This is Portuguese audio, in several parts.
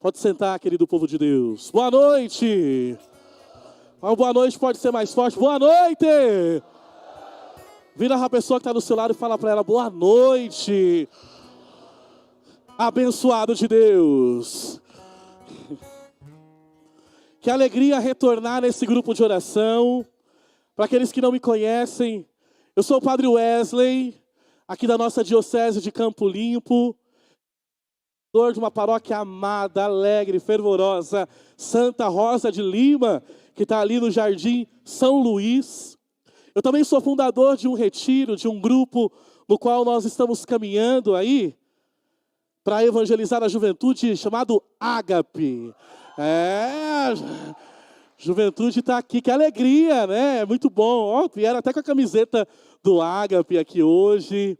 Pode sentar, querido povo de Deus. Boa noite. Uma boa noite pode ser mais forte. Boa noite. Vira a pessoa que está do seu lado e fala para ela, boa noite. Abençoado de Deus. Que alegria retornar nesse grupo de oração. Para aqueles que não me conhecem, eu sou o Padre Wesley, aqui da nossa Diocese de Campo Limpo. De uma paróquia amada, alegre, fervorosa, Santa Rosa de Lima, que está ali no Jardim São Luís. Eu também sou fundador de um retiro, de um grupo no qual nós estamos caminhando aí para evangelizar a juventude, chamado Ágape. Juventude está aqui, que alegria, né? É muito bom. Ó, vieram até com a camiseta do Ágape aqui hoje.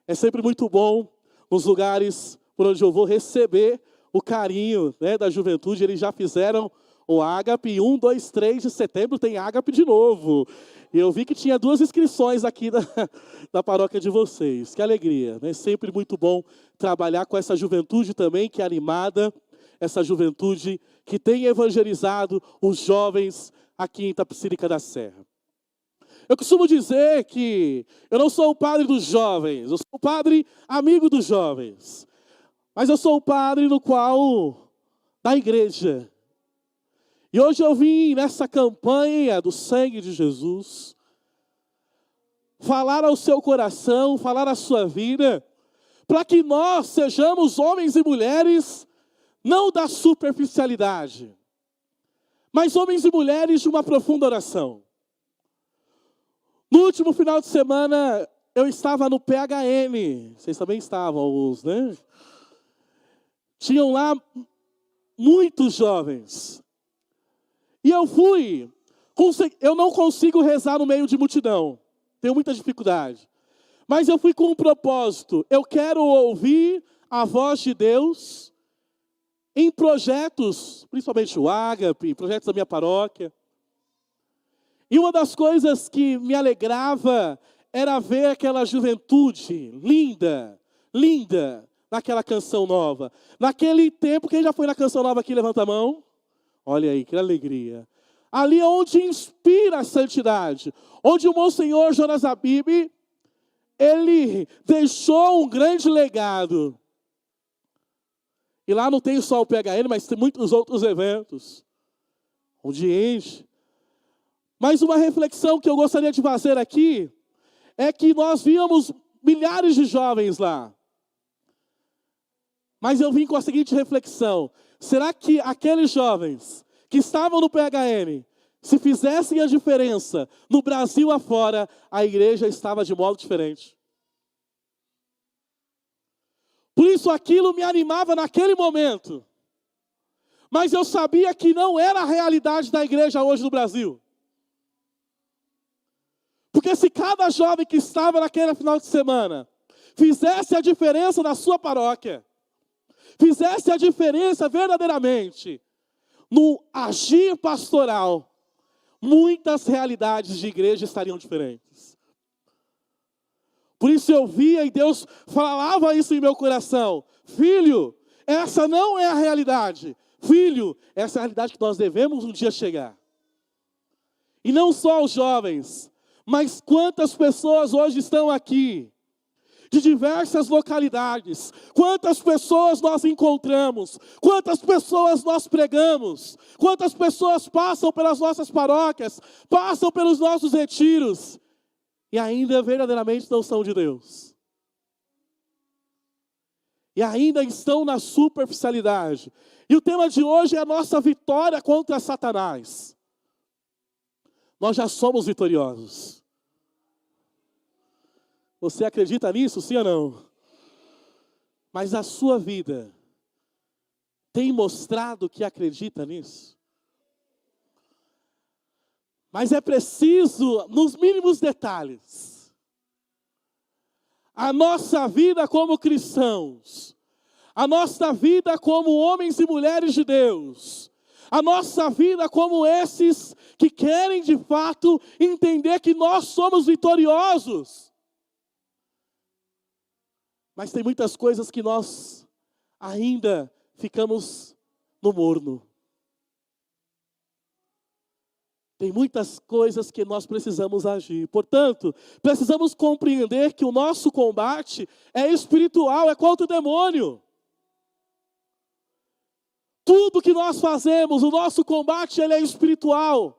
É sempre muito bom nos lugares por onde eu vou receber o carinho, né, da juventude. Eles já fizeram o Ágape, 1, 2, 3 de setembro tem Ágape de novo. E eu vi que tinha 2 inscrições aqui da paróquia de vocês. Que alegria, né? Sempre muito bom trabalhar com essa juventude também, que é animada, essa juventude que tem evangelizado os jovens aqui em Itapecerica da Serra. Eu costumo dizer que eu não sou o padre dos jovens, eu sou o padre amigo dos jovens. Mas eu sou o padre da igreja. E hoje eu vim nessa campanha do sangue de Jesus, falar ao seu coração, falar à sua vida, para que nós sejamos homens e mulheres, não da superficialidade, mas homens e mulheres de uma profunda oração. No último final de semana, eu estava no PHN, vocês também estavam, alguns, né? Tinham lá muitos jovens. E eu fui. Eu não consigo rezar no meio de multidão. Tenho muita dificuldade. Mas eu fui com um propósito. Eu quero ouvir a voz de Deus em projetos, principalmente o Ágape, projetos da minha paróquia. E uma das coisas que me alegrava era ver aquela juventude linda, linda, naquela canção nova. Naquele tempo, quem já foi na canção nova aqui, levanta a mão. Olha aí, que alegria. Ali onde inspira a santidade, onde o Monsenhor Jonas Abib, ele deixou um grande legado. E lá não tem só o PHN, mas tem muitos outros eventos, onde enche. Mas uma reflexão que eu gostaria de fazer aqui, é que nós víamos milhares de jovens lá. Mas eu vim com a seguinte reflexão. Será que aqueles jovens que estavam no PHN, se fizessem a diferença no Brasil afora, a igreja estava de modo diferente? Por isso aquilo me animava naquele momento. Mas eu sabia que não era a realidade da igreja hoje no Brasil. Porque se cada jovem que estava naquele final de semana fizesse a diferença na sua paróquia, fizesse a diferença verdadeiramente no agir pastoral, muitas realidades de igreja estariam diferentes. Por isso eu via e Deus falava isso em meu coração. Filho, essa não é a realidade. Filho, essa é a realidade que nós devemos um dia chegar. E não só os jovens, mas quantas pessoas hoje estão aqui, de diversas localidades, quantas pessoas nós encontramos, quantas pessoas nós pregamos, quantas pessoas passam pelas nossas paróquias, passam pelos nossos retiros, e ainda verdadeiramente não são de Deus. E ainda estão na superficialidade. E o tema de hoje é a nossa vitória contra Satanás. Nós já somos vitoriosos. Você acredita nisso, sim ou não? Mas a sua vida tem mostrado que acredita nisso? Mas é preciso, nos mínimos detalhes, a nossa vida como cristãos, a nossa vida como homens e mulheres de Deus, a nossa vida como esses que querem de fato entender que nós somos vitoriosos. Mas tem muitas coisas que nós ainda ficamos no morno. Tem muitas coisas que nós precisamos agir. Portanto, precisamos compreender que o nosso combate é espiritual, é contra o demônio. Tudo que nós fazemos, o nosso combate, ele é espiritual.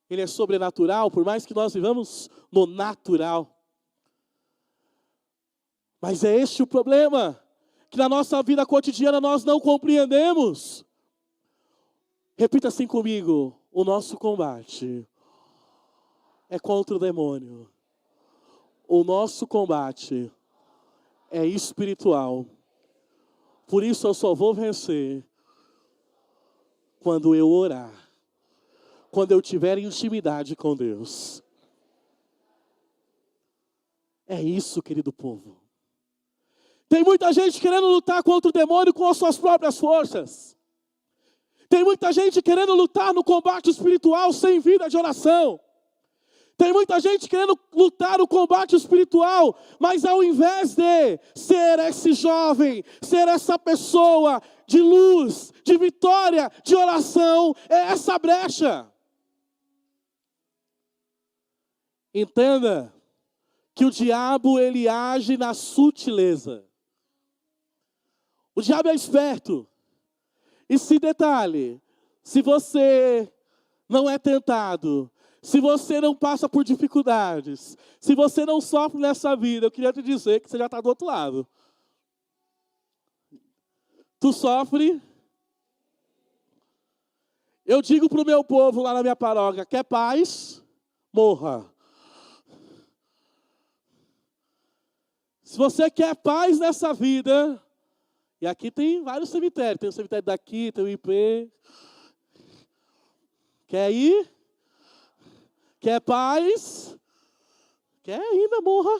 Ele é sobrenatural, por mais que nós vivamos no natural. Mas é este o problema, que na nossa vida cotidiana nós não compreendemos. Repita assim comigo: o nosso combate é contra o demônio. O nosso combate é espiritual. Por isso eu só vou vencer quando eu orar. Quando eu tiver intimidade com Deus. É isso, querido povo. Tem muita gente querendo lutar contra o demônio com as suas próprias forças. Tem muita gente querendo lutar no combate espiritual sem vida de oração. Tem muita gente querendo lutar o combate espiritual, mas ao invés de ser esse jovem, ser essa pessoa de luz, de vitória, de oração, é essa brecha. Entenda que o diabo, ele age na sutileza. O diabo é esperto. E se detalhe, se você não é tentado, se você não passa por dificuldades, se você não sofre nessa vida, eu queria te dizer que você já está do outro lado. Tu sofre? Eu digo para o meu povo lá na minha paróquia: quer paz? Morra. Se você quer paz nessa vida, e aqui tem vários cemitérios, tem o cemitério daqui, tem o IP. Quer ir? Quer paz? Quer ainda, morra.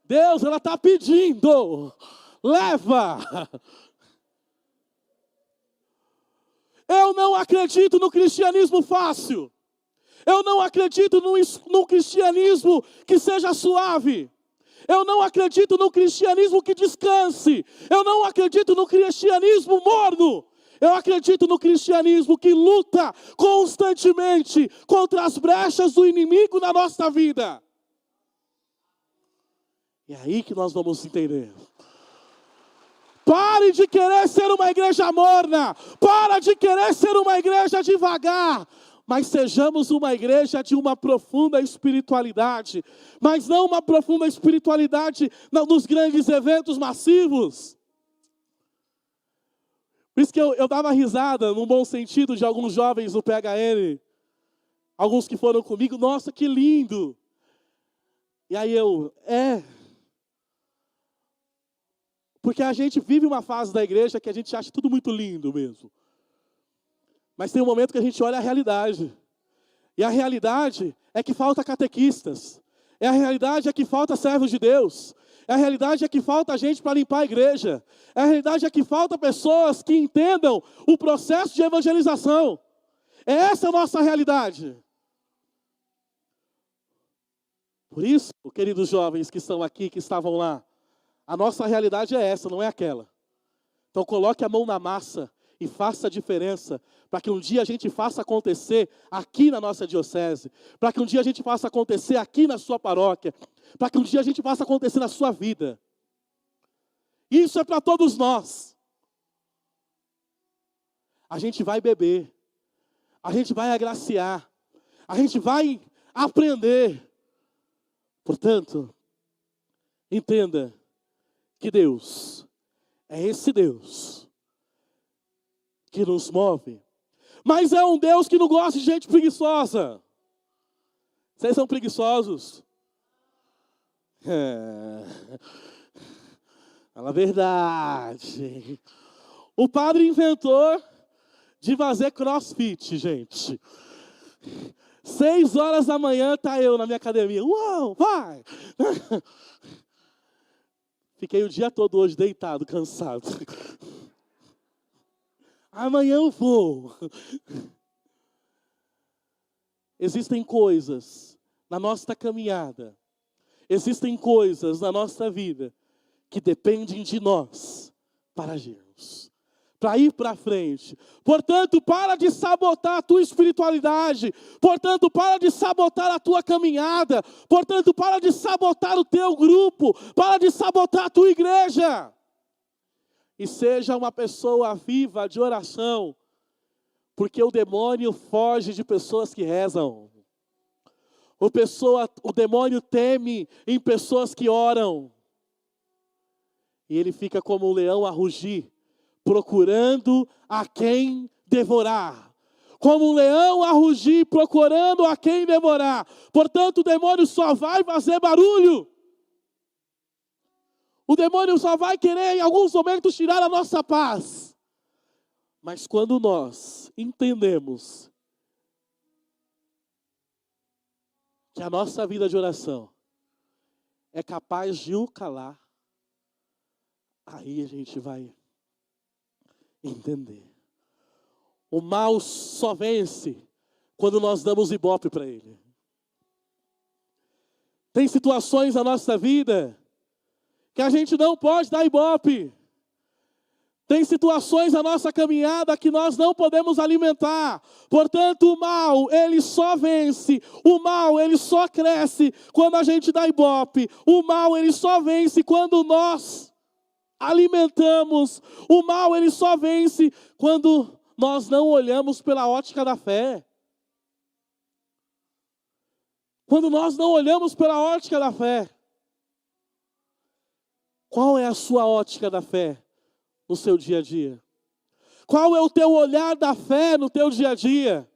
Deus, ela está pedindo. Leva. Eu não acredito no cristianismo fácil. Eu não acredito num cristianismo que seja suave. Eu não acredito no cristianismo que descanse. Eu não acredito no cristianismo morno. Eu acredito no cristianismo que luta constantemente contra as brechas do inimigo na nossa vida. E é aí que nós vamos entender. Pare de querer ser uma igreja morna. Para de querer ser uma igreja devagar. Mas sejamos uma igreja de uma profunda espiritualidade. Mas não uma profunda espiritualidade nos grandes eventos massivos. Por isso que eu dava risada, num bom sentido, de alguns jovens do PHN. Alguns que foram comigo. Nossa, que lindo. E aí porque a gente vive uma fase da igreja que a gente acha tudo muito lindo mesmo. Mas tem um momento que a gente olha a realidade. E a realidade é que falta catequistas. A realidade é que falta servos de Deus. A realidade é que falta gente para limpar a igreja. A realidade é que falta pessoas que entendam o processo de evangelização. Essa é a nossa realidade. Por isso, queridos jovens que estão aqui, que estavam lá, a nossa realidade é essa, não é aquela. Então coloque a mão na massa e faça a diferença, para que um dia a gente faça acontecer aqui na nossa diocese, para que um dia a gente faça acontecer aqui na sua paróquia, para que um dia a gente faça acontecer na sua vida. Isso é para todos nós. A gente vai beber, a gente vai agraciar, a gente vai aprender. Portanto, entenda que Deus é esse Deus que nos move, mas é um Deus que não gosta de gente preguiçosa. Vocês são preguiçosos? Fala a verdade. O padre inventou de fazer crossfit, gente. 6 horas da manhã tá eu na minha academia. Uau, vai! Fiquei o dia todo hoje deitado, cansado. Amanhã eu vou. Existem coisas na nossa caminhada, existem coisas na nossa vida que dependem de nós para agirmos, para ir para frente. Portanto, para de sabotar a tua espiritualidade. Portanto, para de sabotar a tua caminhada. Portanto, para de sabotar o teu grupo. Para de sabotar a tua igreja. E seja uma pessoa viva de oração, porque o demônio foge de pessoas que rezam. O demônio teme em pessoas que oram. E ele fica como um leão a rugir, procurando a quem devorar. Como um leão a rugir, procurando a quem devorar. Portanto, o demônio só vai fazer barulho. O demônio só vai querer, em alguns momentos, tirar a nossa paz. Mas quando nós entendemos que a nossa vida de oração é capaz de o calar, aí a gente vai entender. O mal só vence quando nós damos ibope para ele. Tem situações na nossa vida que a gente não pode dar ibope. Tem situações na nossa caminhada que nós não podemos alimentar. Portanto, o mal, ele só vence. O mal, ele só cresce quando a gente dá ibope. O mal, ele só vence quando nós alimentamos. O mal, ele só vence quando nós não olhamos pela ótica da fé. Quando nós não olhamos pela ótica da fé. Qual é a sua ótica da fé no seu dia a dia? Qual é o teu olhar da fé no teu dia a dia?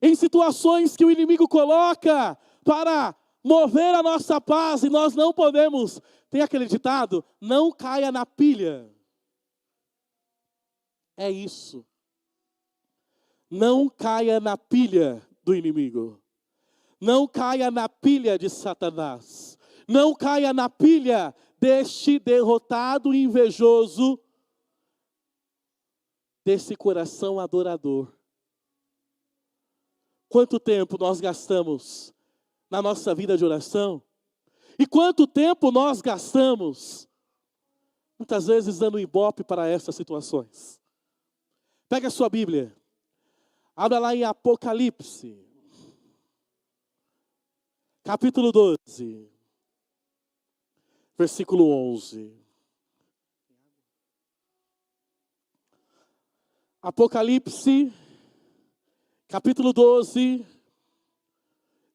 Em situações que o inimigo coloca para mover a nossa paz e nós não podemos. Tem aquele ditado, não caia na pilha. É isso. Não caia na pilha do inimigo. Não caia na pilha de Satanás. Não caia na pilha deste derrotado e invejoso, desse coração adorador. Quanto tempo nós gastamos na nossa vida de oração? E quanto tempo nós gastamos, muitas vezes, dando ibope para essas situações? Pega a sua Bíblia, abra lá em Apocalipse, capítulo 12. Versículo 11. Apocalipse, capítulo 12,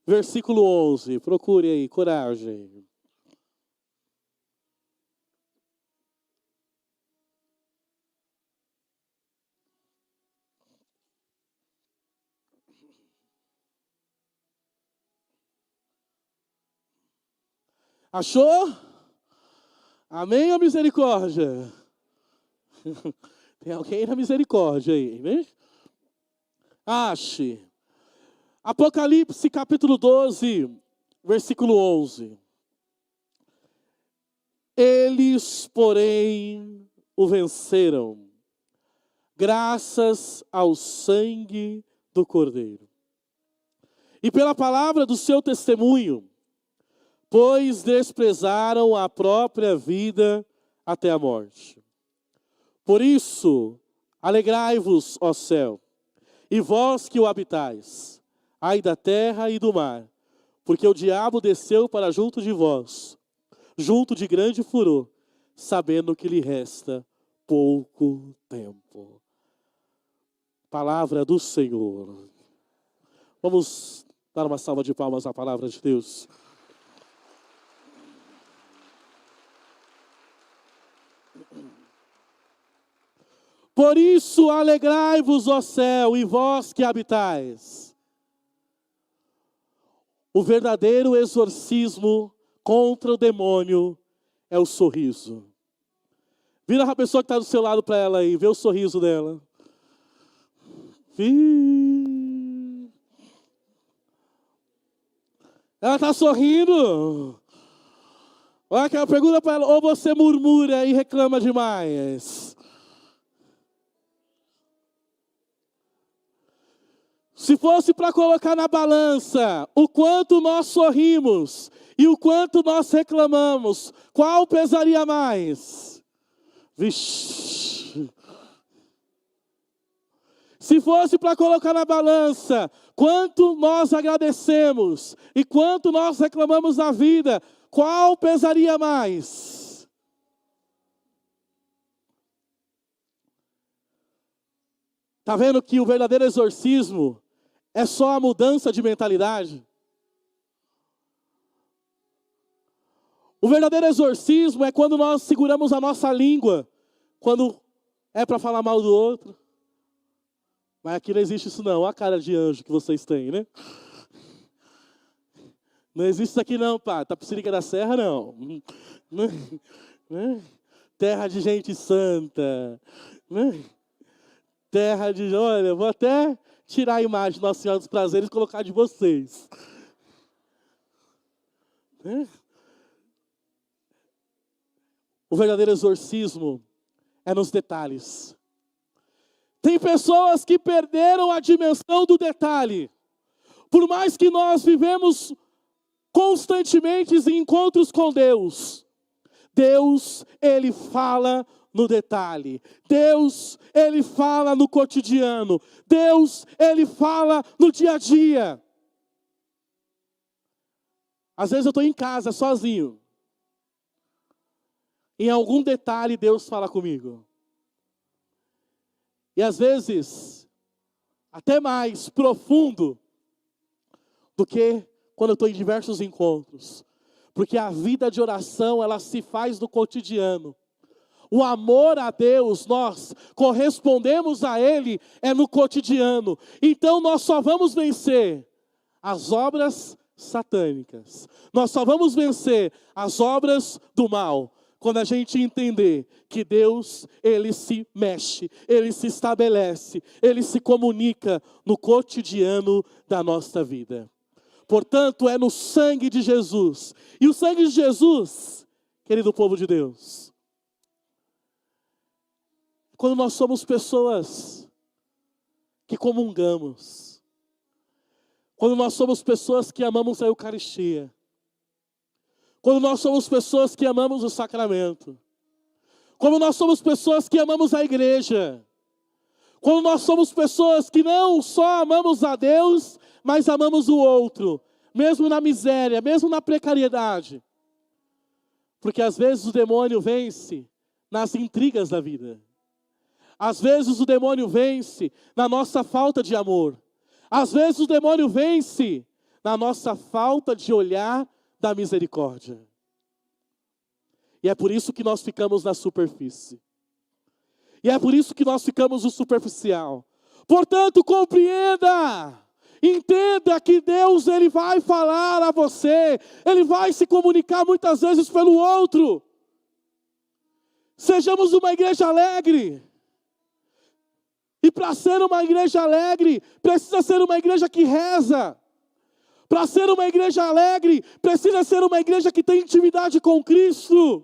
versículo 11. Procure aí, coragem. Achou? Amém ou misericórdia? Tem alguém na misericórdia aí, né? Ache. Apocalipse capítulo 12, versículo 11. Eles, porém, o venceram, graças ao sangue do Cordeiro. E pela palavra do seu testemunho, pois desprezaram a própria vida até a morte. Por isso, alegrai-vos, ó céu, e vós que o habitais, ai da terra e do mar, porque o diabo desceu para junto de vós, junto de grande furor, sabendo que lhe resta pouco tempo. Palavra do Senhor. Vamos dar uma salva de palmas à palavra de Deus. Por isso, alegrai-vos, ó céu, e vós que habitais. O verdadeiro exorcismo contra o demônio é o sorriso. Vira a pessoa que está do seu lado para ela aí, vê o sorriso dela. Ela está sorrindo. Olha aquela pergunta para ela, ou você murmura e reclama demais? Se fosse para colocar na balança o quanto nós sorrimos e o quanto nós reclamamos, qual pesaria mais? Vixe. Se fosse para colocar na balança, quanto nós agradecemos e quanto nós reclamamos na vida, qual pesaria mais? Está vendo que o verdadeiro exorcismo é só a mudança de mentalidade? O verdadeiro exorcismo é quando nós seguramos a nossa língua, quando é para falar mal do outro. Mas aqui não existe isso não, olha a cara de anjo que vocês têm, né? Não existe isso aqui não, pá, Tapicirica da Serra não. Terra de gente santa. Terra de, olha, vou até tirar a imagem de Nossa Senhora dos Prazeres e colocar de vocês. O verdadeiro exorcismo é nos detalhes. Tem pessoas que perderam a dimensão do detalhe. Por mais que nós vivemos constantemente em encontros com Deus, Deus, Ele fala no detalhe. Deus, Ele fala no cotidiano. Deus, Ele fala no dia a dia. Às vezes eu estou em casa, sozinho. Em algum detalhe Deus fala comigo. E às vezes, até mais profundo do que quando eu estou em diversos encontros. Porque a vida de oração, ela se faz no cotidiano. O amor a Deus, nós correspondemos a Ele, é no cotidiano. Então nós só vamos vencer as obras satânicas. Nós só vamos vencer as obras do mal quando a gente entender que Deus, Ele se mexe, Ele se estabelece, Ele se comunica no cotidiano da nossa vida. Portanto, é no sangue de Jesus. E o sangue de Jesus, querido povo de Deus, quando nós somos pessoas que comungamos, quando nós somos pessoas que amamos a Eucaristia, quando nós somos pessoas que amamos o sacramento, quando nós somos pessoas que amamos a igreja, quando nós somos pessoas que não só amamos a Deus, mas amamos o outro, mesmo na miséria, mesmo na precariedade. Porque às vezes o demônio vence nas intrigas da vida. Às vezes o demônio vence na nossa falta de amor. Às vezes o demônio vence na nossa falta de olhar da misericórdia. E é por isso que nós ficamos na superfície. E é por isso que nós ficamos no superficial. Portanto, compreenda, entenda que Deus, Ele vai falar a você, Ele vai se comunicar muitas vezes pelo outro. Sejamos uma igreja alegre. E para ser uma igreja alegre, precisa ser uma igreja que reza. Para ser uma igreja alegre, precisa ser uma igreja que tem intimidade com Cristo.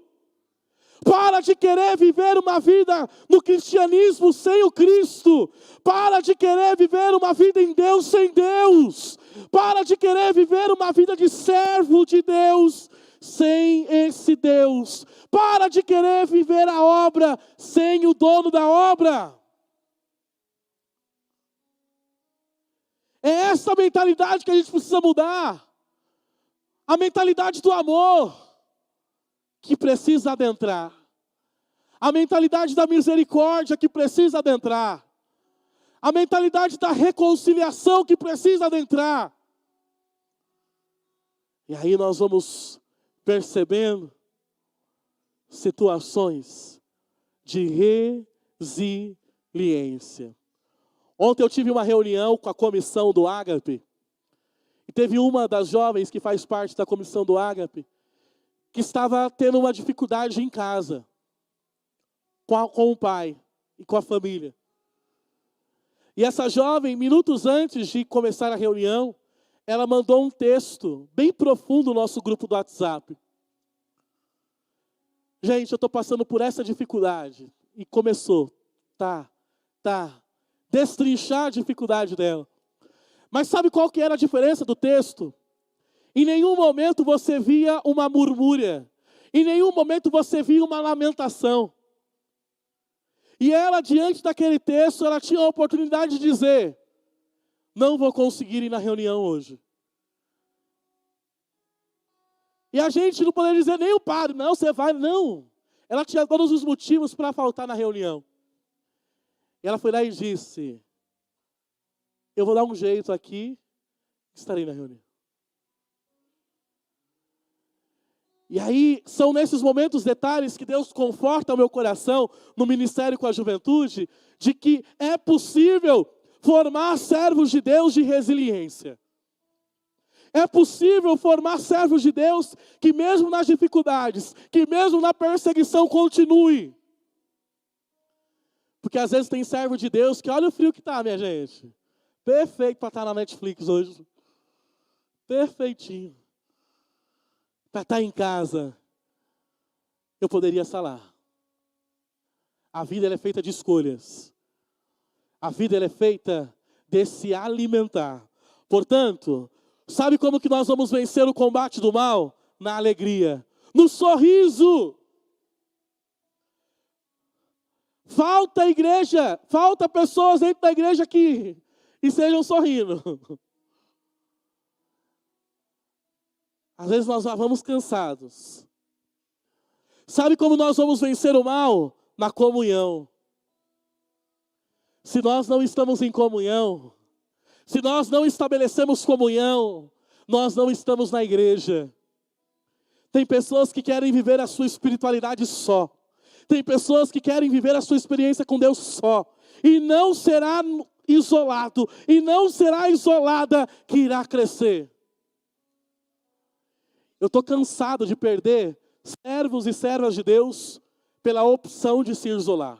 Para de querer viver uma vida no cristianismo sem o Cristo. Para de querer viver uma vida em Deus sem Deus. Para de querer viver uma vida de servo de Deus sem esse Deus. Para de querer viver a obra sem o dono da obra. É essa mentalidade que a gente precisa mudar. A mentalidade do amor que precisa adentrar. A mentalidade da misericórdia que precisa adentrar. A mentalidade da reconciliação que precisa adentrar. E aí nós vamos percebendo situações de resiliência. Ontem eu tive uma reunião com a comissão do Ágape. E teve uma das jovens que faz parte da comissão do Ágape que estava tendo uma dificuldade em casa, com o pai e com a família. E essa jovem, minutos antes de começar a reunião, ela mandou um texto bem profundo no nosso grupo do WhatsApp. Gente, eu estou passando por essa dificuldade. E começou, destrinchar a dificuldade dela. Mas sabe qual que era a diferença do texto? Em nenhum momento você via uma murmúria. Em nenhum momento você via uma lamentação. E ela, diante daquele texto, ela tinha a oportunidade de dizer: não vou conseguir ir na reunião hoje. E a gente não poderia dizer, nem o padre, não, você vai, não. Ela tinha todos os motivos para faltar na reunião. E ela foi lá e disse: eu vou dar um jeito aqui, estarei na reunião. E aí, são nesses momentos, detalhes, que Deus conforta o meu coração, no ministério com a juventude, de que é possível formar servos de Deus de resiliência. É possível formar servos de Deus que mesmo nas dificuldades, que mesmo na perseguição continue. Porque às vezes tem servo de Deus que olha o frio que está, minha gente. Perfeito para estar na Netflix hoje. Perfeitinho. Para estar em casa, eu poderia estar lá. A vida ela é feita de escolhas. A vida ela é feita de se alimentar. Portanto, sabe como que nós vamos vencer o combate do mal? Na alegria, no sorriso. Falta igreja, falta pessoas dentro da igreja que estejam sorrindo. Às vezes nós vamos cansados. Sabe como nós vamos vencer o mal? Na comunhão. Se nós não estamos em comunhão, se nós não estabelecemos comunhão, nós não estamos na igreja. Tem pessoas que querem viver a sua espiritualidade só. Tem pessoas que querem viver a sua experiência com Deus só. E não será isolado, e não será isolada que irá crescer. Eu estou cansado de perder servos e servas de Deus pela opção de se isolar.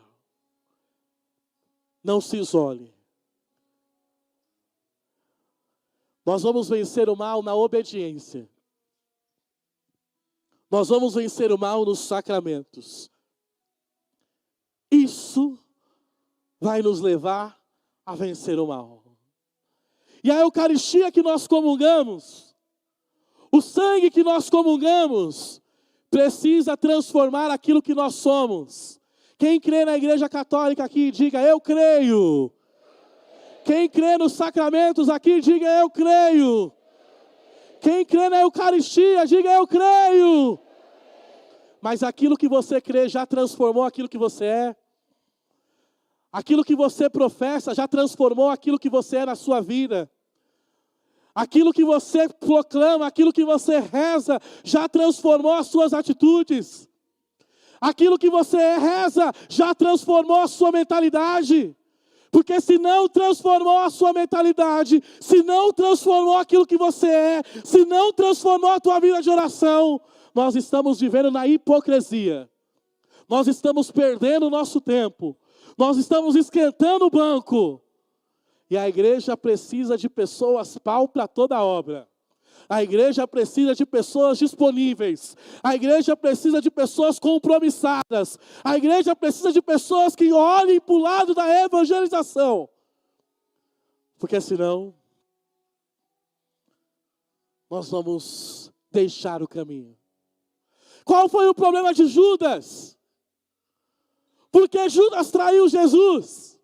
Não se isole. Nós vamos vencer o mal na obediência. Nós vamos vencer o mal nos sacramentos. Isso vai nos levar a vencer o mal. E a Eucaristia que nós comungamos, o sangue que nós comungamos, precisa transformar aquilo que nós somos. Quem crê na Igreja Católica aqui, diga: eu creio. Quem crê nos sacramentos aqui, diga: eu creio. Quem crê na Eucaristia, diga: eu creio. Mas aquilo que você crê já transformou aquilo que você é? Aquilo que você professa já transformou aquilo que você é na sua vida? Aquilo que você proclama, aquilo que você reza, já transformou as suas atitudes? Aquilo que você reza, já transformou a sua mentalidade? Porque se não transformou a sua mentalidade, se não transformou aquilo que você é, se não transformou a tua vida de oração, nós estamos vivendo na hipocrisia. Nós estamos perdendo o nosso tempo. Nós estamos esquentando o banco. E a igreja precisa de pessoas pau para toda obra. A igreja precisa de pessoas disponíveis. A igreja precisa de pessoas compromissadas. A igreja precisa de pessoas que olhem para o lado da evangelização. Porque senão, nós vamos deixar o caminho. Qual foi o problema de Judas? Porque Judas traiu Jesus.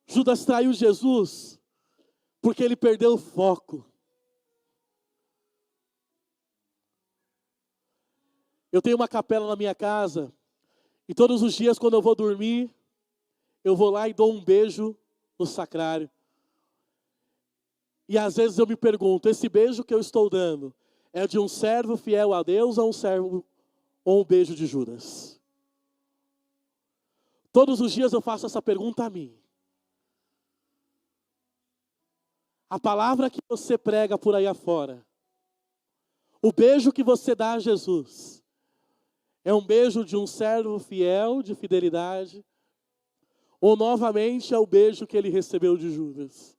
Judas traiu Jesus porque ele perdeu o foco. Eu tenho uma capela na minha casa e todos os dias quando eu vou dormir, eu vou lá e dou um beijo no sacrário. E às vezes eu me pergunto, esse beijo que eu estou dando é de um servo fiel a Deus ou um beijo de Judas? Todos os dias eu faço essa pergunta a mim. A palavra que você prega por aí afora, o beijo que você dá a Jesus, é um beijo de um servo fiel, de fidelidade, ou novamente é o beijo que ele recebeu de Judas?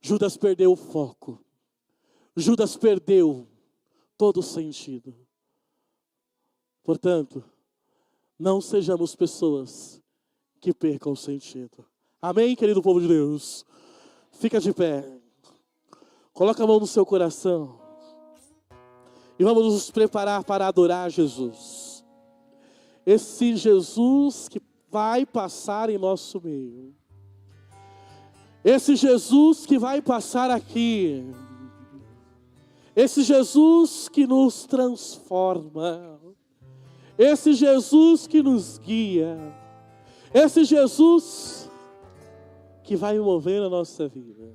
Judas perdeu o foco. Judas perdeu todo o sentido. Portanto, não sejamos pessoas que percam o sentido. Amém, querido povo de Deus? Fica de pé. Coloca a mão no seu coração. E vamos nos preparar para adorar Jesus. Esse Jesus que vai passar em nosso meio. Esse Jesus que vai passar aqui. Esse Jesus que nos transforma. Esse Jesus que nos guia. Esse Jesus que vai mover a nossa vida.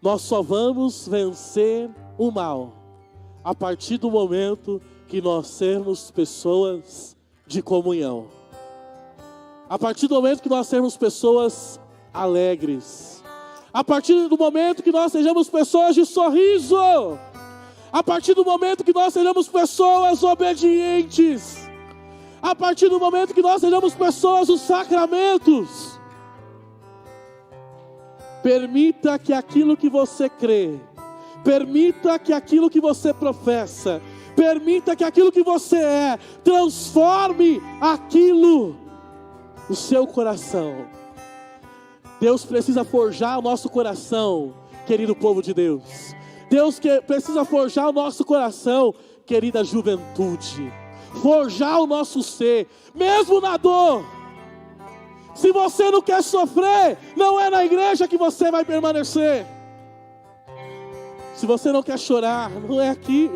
Nós só vamos vencer o mal a partir do momento que nós sermos pessoas de comunhão. A partir do momento que nós sermos pessoas alegres. A partir do momento que nós sejamos pessoas de sorriso. A partir do momento que nós sejamos pessoas obedientes. A partir do momento que nós sejamos pessoas dos sacramentos. Permita que aquilo que você crê, permita que aquilo que você professa, permita que aquilo que você é, transforme aquilo no seu coração. Deus precisa forjar o nosso coração, querido povo de Deus. Deus precisa forjar o nosso coração, querida juventude. Forjar o nosso ser, mesmo na dor. Se você não quer sofrer, não é na igreja que você vai permanecer. Se você não quer chorar, não é aqui.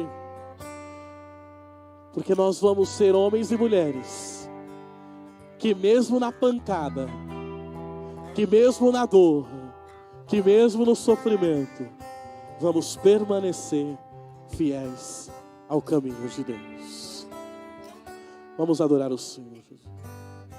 Porque nós vamos ser homens e mulheres que mesmo na pancada, que mesmo na dor, que mesmo no sofrimento, vamos permanecer fiéis ao caminho de Deus. Vamos adorar o Senhor Jesus.